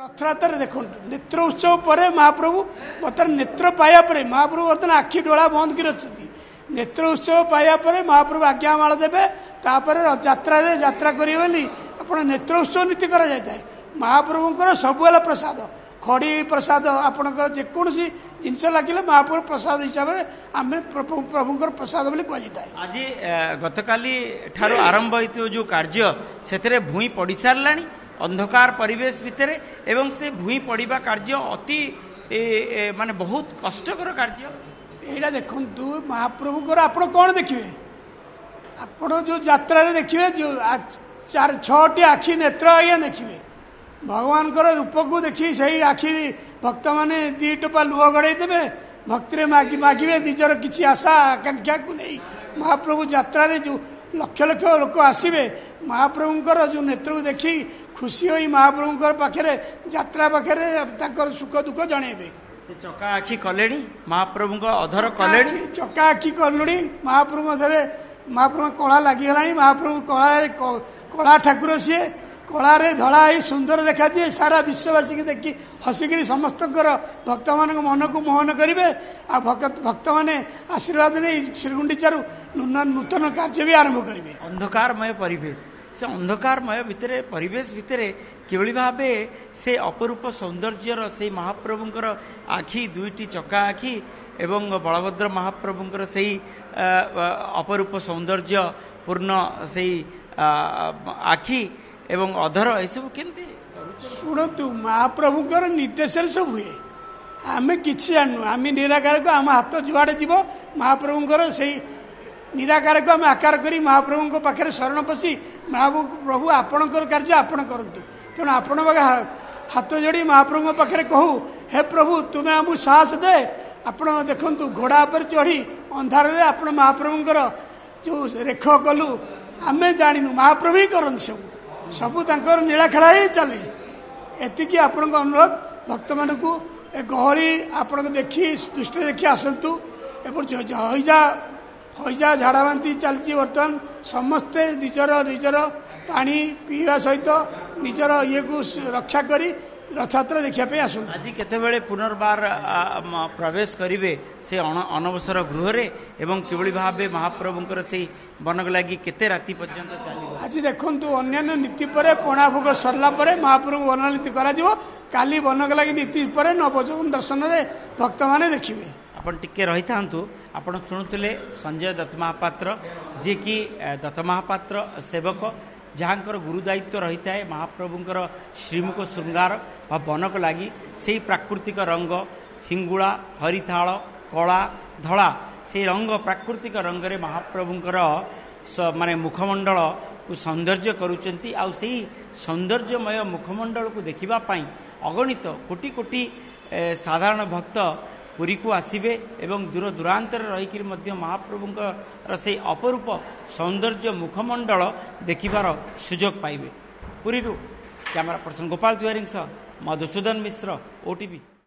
रथयात्रा देखो नेत्र उत्सव पर महाप्रभु बर्तमान नेत्र पाया पर महाप्रभु बर्तमान आखि डोला बंद कर नेत्र उत्सव पाया पर महाप्रभु आज्ञामाल देवे तापर यात्रा करेंगे बोली आप नेत्र उत्सव नीति करा जाए महाप्रभुंर सबुला प्रसाद खड़ी प्रसाद आपणकर जेकोसी जिनस लगे महाप्रभु प्रसाद हिसाब से आम प्रभुंर प्रसाद बोली कहुए आज गतकाली ठारू आरंभ हो जो कार्य से भूई पड़ सारा अंधकार परिवेश भितर एवं से भूई पड़ा कार्य अति माने बहुत कष्टकर कार्य यहाँ देखु महाप्रभुंर आप कौन देखिए आपण जो यात्रा देखिए जो 6टी आखि नेत्र आज्ञा देखिए भगवान रूप को देखी से आखि भक्त मैंने 2 टोपा लुह गड़े देवे भक्ति मागे निजर किसी आशा आकांक्षा को नहीं महाप्रभु यात्रा जो लक्ष लक्ष लोक आसवे महाप्रभुंर जो नेत्र को देखी खुशी हो महाप्रभुंर पाखे यात्रा पाखे सुख दुख जनइबे से चका आखि कले महाप्रभु अधर कले चका आखि कलुणी महाप्रभु अधरे महाप्रभु कला लगिगला महाप्रभु कला ठाकुर सी कलारे धड़ा ही सुंदर देखा जाए सारा विश्ववासी की देखी हसिक समस्त भक्त मान मन को मोहन करेंगे आ भक्त मैंने आशीर्वाद नहीं श्रीगुंडीचारू नूतन कार्य भी आरंभ करेंगे अंधकारमय परिवेश से अंधकारमय भितर परिवेश भितर किभली भावे से अपरूप सौंदर्यर से महाप्रभुंकर आखि 2टी चका आखि एवं बलभद्र महाप्रभुंकर से अपरूप सौंदर्य पूर्ण से आखि एवं अधर यू केमती शुणु महाप्रभुंर निर्देश सब हुए आम कि जानू आम निराकार को आम हाथ जुआड़े जीव महाप्रभुंर से निराकार को आम आकार करी महाप्रभु पाखे शरण पशि महाप्रभु आपणकर कार्य आपण करूँ तेणु आपण हाथ जोड़ी महाप्रभु पाखे कहू हे प्रभु तुम्हें आमको साहस दे आपण देखु घोड़ा पर चढ़ी अंधार आप महाप्रभुंर जो रेख कलु आम जाणु महाप्रभु ही करते सब सबू नीला खेला ही चले एतिकी आपण अनुरोध भक्त मान को गहली आपण देखी दृष्टि देखी आसतु हईजा हईजा झाड़ा बांति चलती बर्तमान समस्ते निजर निजर पानी पीवा सहित निजर ये को रक्षा करी रथयात्रा देखा आस आज केतबेले पुनर्बार प्रवेश करेंगे से अनवसर गृह रे एवं किभली भावे महाप्रभुंकर से बनक लगी केते राति पर्यंत चलिबो आज देखंतु अन्यान्य नीति पर पणा भोग सरला पर महाप्रभु वननीति करा जिवो काली बनक लगी नीति पर नवजोगन दर्शन रे भक्त माने देखिबे आपण टिके रही थांतु आपण सुनुतले संजय दत्त महापात्र जे कि दत्त महापात्र सेवक जहाँकर गुरुदायित्व रही है महाप्रभुंर श्रीमुख श्रृंगार व बनक लगी से प्राकृतिक रंग हिंगुड़ा हरिताल कला धला से रंग प्राकृतिक रंग रे महाप्रभुंर माने मुखमंडल को सौंदर्य करुचंती आउ से सौंदर्यमय मुखमंडल को देखिबा पाई अगणित कोटि कोटि साधारण भक्त पुरी को आसबे एवं दूर दूरांतर रहीकि महाप्रभुंर से अपरूप सौंदर्य मुखमंडल देखिबार सुजोग पाइबे। Puri camera person Gopal Tiwari Madhusudan Mishra OTV।